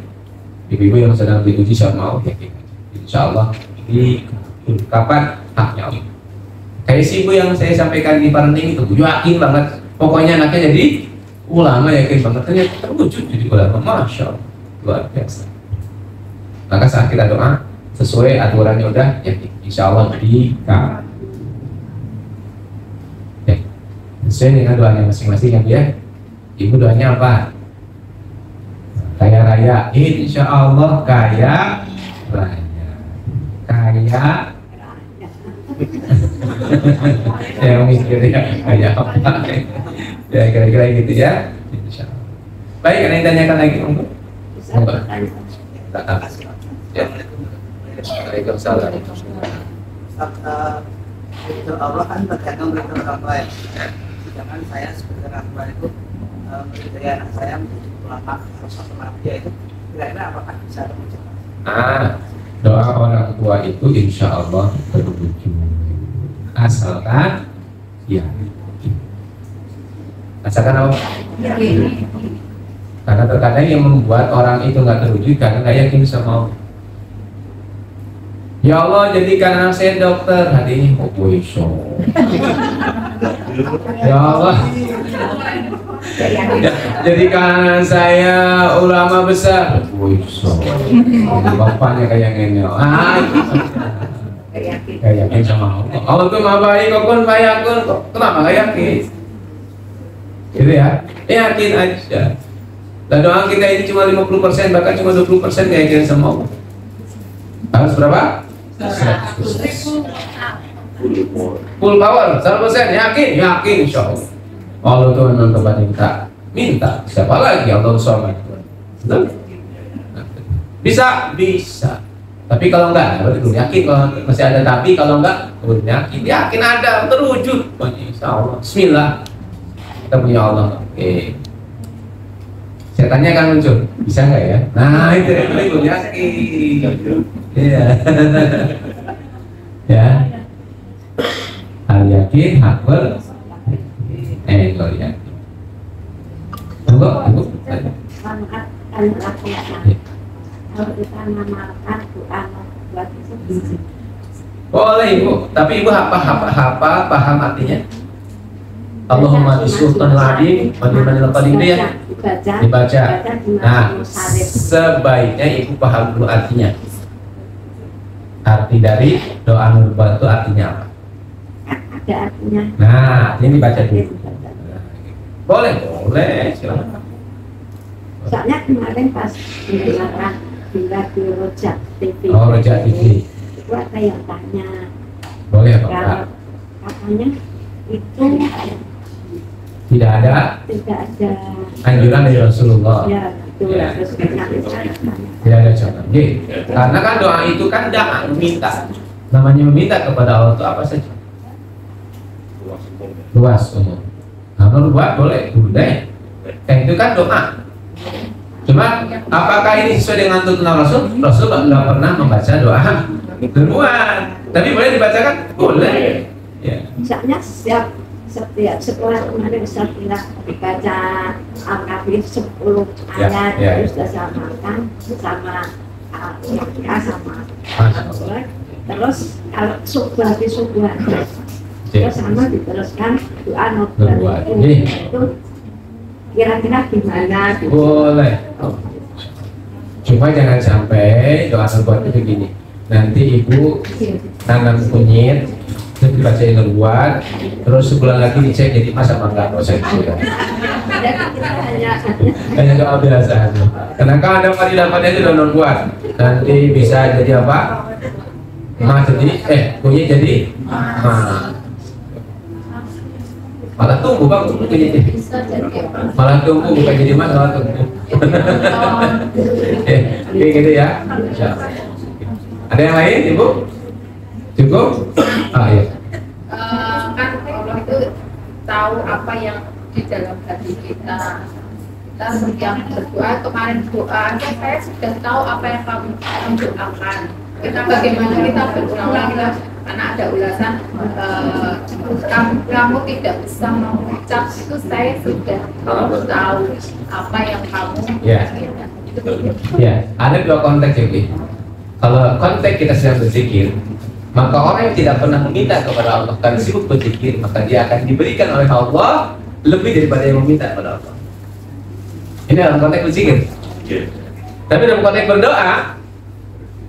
Ibu-ibu yang sedang diuji sama Allah, yakin. Insya Allah di kapan haknya Allah. Kayak si ibu yang saya sampaikan di parenting itu, yakin banget. Pokoknya anaknya jadi ulama, yakin banget. Ternyata terwujud jadi ulama, masya Allah, luar biasa. Maka saat kita doa sesuai aturannya udah, yakin. Insya Allah dikabul. Ya. Sesuai dengan doanya masing-masing yang dia. Ibu doanya apa? Kaya raya. Insya Allah kaya raya. Kaya. Saya mikir ya kayak apa ya, kira-kira gitu ya. Insyaallah. Baik, ada yang tanyakan lagi monggo. Ya. Waalaikumsalam. Itu Allah kan tergantung dari orang tua. Sedangkan saya sebagai orang tua itu menjadi anak saya menjadi ulama harus satu dia itu Kira-kira apakah bisa terwujud? Doa orang tua itu insya Allah terwujud, asalkan ya. Asalkan apa? Karena terkadang yang membuat orang itu nggak terwujud karena nggak yakin sama Allah. Ya Allah, jadikan anak saya dokter. Hari ini kok bisa? Ya Allah, jadikan anak saya ulama besar. Bisa? Bapaknya kayak gini. Kayak yakin sama Allah. Allah tuh maha baik, kok pun bayakun. Kenapa nggak yakin? Gitu ya, yakin aja. Dan doa kita ini cuma 50%, bahkan cuma 20% nggak yakin sama Allah. Harus berapa? 100%. Full power, 100% yakin insya Allah. Allah itu memang tempat minta. Siapa lagi Allah Somad? Bisa. Tapi kalau enggak, berarti belum yakin. Kalau masih ada tapi, kalau enggak belum yakin ada terwujud. Insya Allah. Bismillah. Kita punya Allah. Oke. Setannya kan muncul, bisa nggak ya? Nah itu belum yakin. Iya. Ya. Hal yakin, hak ber. Kalau yakin. Tunggu. Kalau kita mengamalkan doa buat itu. Boleh Ibu, tapi Ibu paham artinya? Allahumma bisultan ladin manil qadim ya dibaca. Nah, sebaiknya Ibu paham dulu artinya. Arti dari doa nurbat itu artinya apa? Ada artinya. Nah, ini dibaca dulu. Boleh. Silakan. Soalnya kemarin pas mendengarkan di Rojak TV. Oh, Rojak TV. Itu ada yang tanya. Boleh apa enggak? Kalau katanya itu tidak ada anjuran dari Rasulullah. Ya, betul. Ya. Terus Tidak ada contoh. Karena kan doa itu kan doa meminta. Namanya meminta kepada Allah itu apa saja? Luas umum. Nah, kalau buat boleh. Itu kan doa. Cuma apakah ini sesuai dengan tuntunan Rasul? Rasul tidak pernah membaca doa duluan. Tapi boleh dibacakan? Boleh. Ya. Misalnya setiap setelah kemarin saya bilang dibaca Al-Kahfi 10 ayat terus disamakan sama Al-Fatihah sama Al-Qur'an. Terus kalau subuh terus sama diteruskan doa nobel itu kira-kira gimana gitu. Boleh. Cuma jangan sampai doa nobel itu begini. Nanti Ibu tanam kunyit terus dibacain leluan, terus sebulan lagi dicek jadi mas apa enggak proses itu ya. Hanya doa biasa. Karena kalau Anda mati dapatnya itu doa buat nanti bisa jadi apa? Mas jadi kunyit jadi malah tumbuh bang kunyit malah tumbuh bukan jadi mas malah tumbuh. Oke gitu ya. Ada yang lain Ibu? Cukup? Iya. Kan Allah itu tahu apa yang di dalam hati kita. Kita sedang berdoa, kemarin doa, saya sudah tahu apa yang kamu doakan. Kita bagaimana kita berulang kita karena ada ulasan kamu tidak bisa mengucap itu saya sudah tahu apa yang kamu inginkan. Ya, ada dua konteks ya. Kalau konteks kita sedang berzikir, maka orang yang tidak pernah meminta kepada Allah karena sibuk berzikir, maka dia akan diberikan oleh Allah lebih daripada yang meminta kepada Allah. Ini dalam konteks berzikir. Tapi dalam konteks berdoa,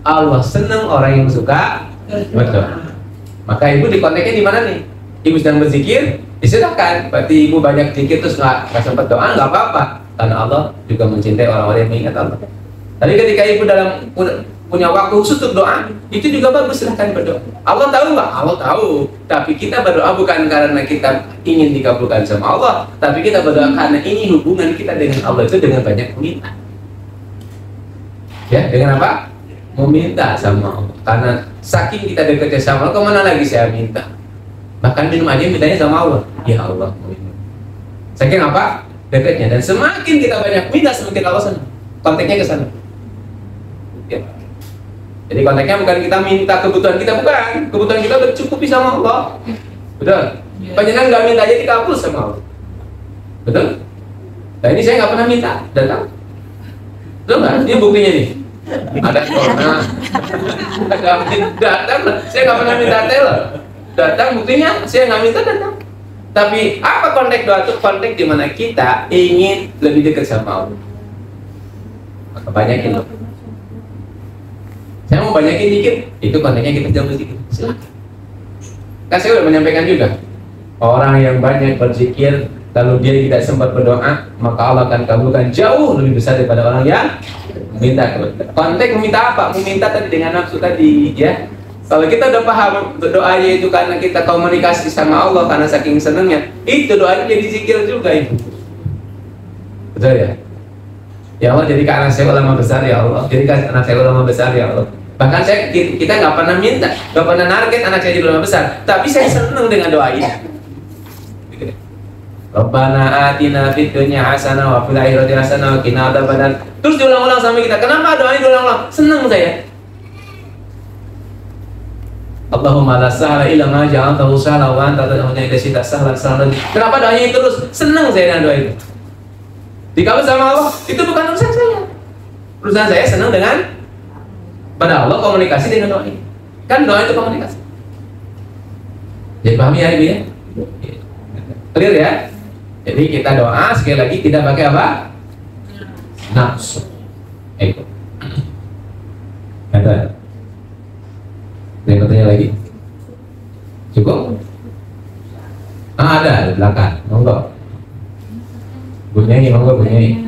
Allah senang orang yang suka berdoa. Maka Ibu di konteksnya di mana nih? Ibu sedang berzikir, disedahkan. Berarti Ibu banyak zikir terus nggak sempat doa, nggak apa-apa, karena Allah juga mencintai orang-orang yang mengingat Allah. Tapi ketika Ibu dalam punya waktu khusus untuk doa, itu juga bagus, silahkan berdoa. Allah tahu nggak? Allah tahu. Tapi kita berdoa bukan karena kita ingin dikabulkan sama Allah, tapi kita berdoa karena ini hubungan kita dengan Allah itu dengan banyak meminta. Ya, dengan apa? Meminta sama Allah. Karena saking kita dekatnya sama Allah, kemana lagi saya minta? Bahkan minum aja mintanya sama Allah. Ya Allah, mau minum. Saking apa? Dekatnya. Dan semakin kita banyak minta, semakin Allah senang. Konteksnya ke sana. Ya. Jadi konteksnya bukan kita minta kebutuhan kita, bukan. Kebutuhan kita udah cukupi sama Allah. Betul? Panjenengan nggak minta aja dikabul sama Allah. Betul? Nah ini saya nggak pernah minta, datang. Betul nggak? Ini buktinya nih. Ada corona, datang. Saya nggak pernah minta tel. Datang, buktinya saya nggak minta, datang. Tapi apa konteks doa itu? Konteks di mana kita ingin lebih dekat sama Allah. Maka banyakin loh. Saya mau banyakin dikit, itu konteksnya kita jauh sedikit. Silakan. Kan saya sudah menyampaikan juga, orang yang banyak berzikir lalu dia tidak sempat berdoa, maka Allah akan kabulkan jauh lebih besar daripada orang yang meminta. Konteks meminta apa? Meminta tadi dengan nafsu tadi, ya. Kalau kita udah paham doanya itu karena kita komunikasi sama Allah karena saking senangnya, itu doanya jadi zikir juga itu. Betul ya? Ya Allah, jadikan anak saya ulama besar ya Allah. Jadikan anak saya ulama besar ya Allah. Bahkan kita nggak pernah minta, nggak pernah target anak saya jadi ulama besar. Tapi saya senang dengan doa ini. Rabbana atina fid dunya hasanah wa fil akhirati hasanah wa qina adzabannar. Terus diulang-ulang sama kita. Kenapa doanya diulang-ulang? Senang saya. Allahumma la sahla illa ma ja'altahu sahlan wa anta taj'alul jidda sahlan sahlan. Kenapa doanya itu terus? Senang saya dengan doa itu. Dikabul sama Allah, itu bukan urusan saya. Urusan saya senang dengan pada Allah, komunikasi dengan doa ini. Kan doa itu komunikasi. Jadi pahami ya Ibu ya? Clear ya? Jadi kita doa sekali lagi tidak pakai apa? Nafsu. Itu. Ada. Yang bertanya lagi? Cukup? Ada di belakang. Monggo. Bunyi, monggo bunyi.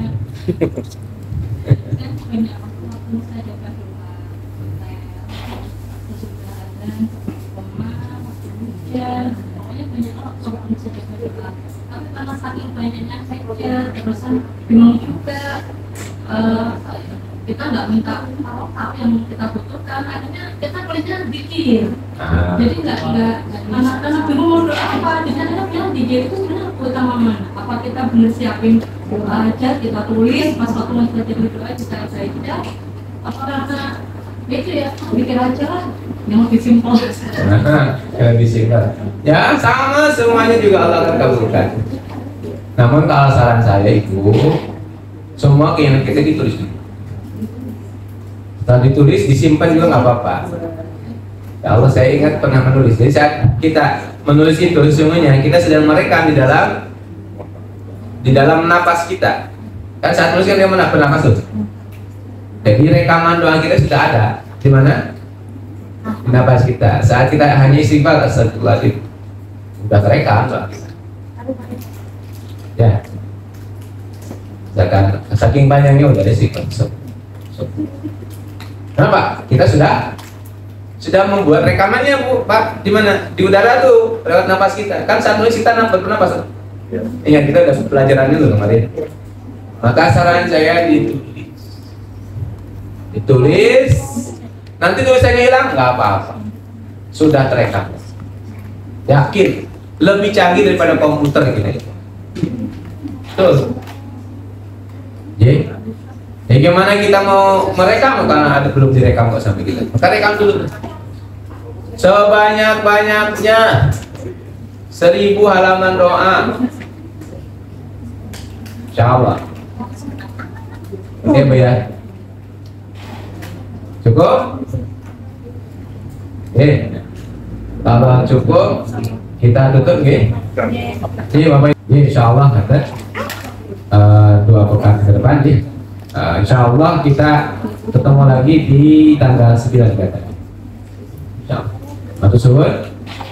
Tapi karena saking banyaknya saja terusan bingung juga, kita nggak minta apa yang kita butuhkan, akhirnya kita kuliahnya dikir. Jadi nggak karena bingung mau doa apa, jadi yang dikir itu sebenarnya utama mana? Apa kita benar siapin doa aja, kita tulis pas waktu kita jadi doa kita baca, apa karena itu ya pikir aja lah yang lebih simpel. Lebih simpel. Ya sama, semuanya juga Allah akan kabulkan. Namun kalau saran saya itu, semua keinginan kita ditulis dulu. Setelah ditulis, disimpan juga nggak apa-apa. Ya Allah, saya ingat pernah menulis. Jadi saat kita menulis itu, sesungguhnya kita sedang merekam di dalam napas kita. Kan saat menulis kan dia bernafas tuh. Jadi rekaman doa kita sudah ada. Di mana? Di napas kita. Saat kita hanya istighfar, astagfirullahaladzim, sudah terekam doa kita. Ya. Saking panjangnya udah ada istighfar. Kenapa? Kita sudah membuat rekamannya, Bu, Pak. Di mana? Di udara tuh, lewat napas kita. Kan saat nulis kita bernapas. Ingat kita udah pelajarannya tuh kemarin. Maka saran saya ditulis. Nanti tulisannya hilang, nggak apa-apa. Sudah terekam. Yakin, lebih canggih daripada komputer kita. Tuh. Jadi, ya gimana kita mau merekam karena ada belum direkam kok sampai kita. Maka rekam dulu. Sebanyak-banyaknya 1000 halaman doa. Insyaallah. Oke, Bu ya. Cukup? Oke. Kalau cukup, kita tutup nggih. Jadi Bapak insyaallah kata 2 pekan ke depan nih. Insyaallah kita ketemu lagi di tanggal 9 kata. Insyaallah. Matur suwun.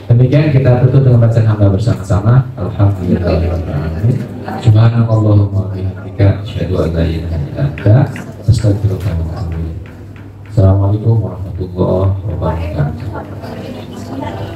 Demikian kita tutup dengan bacaan hamba bersama-sama. Alhamdulillahirobbilalamin. Subhanallahumma wa bihamdika asyhadu an la ilaha illa anta astaghfiruka wa atubu ilaik. Assalamualaikum warahmatullahi wabarakatuh.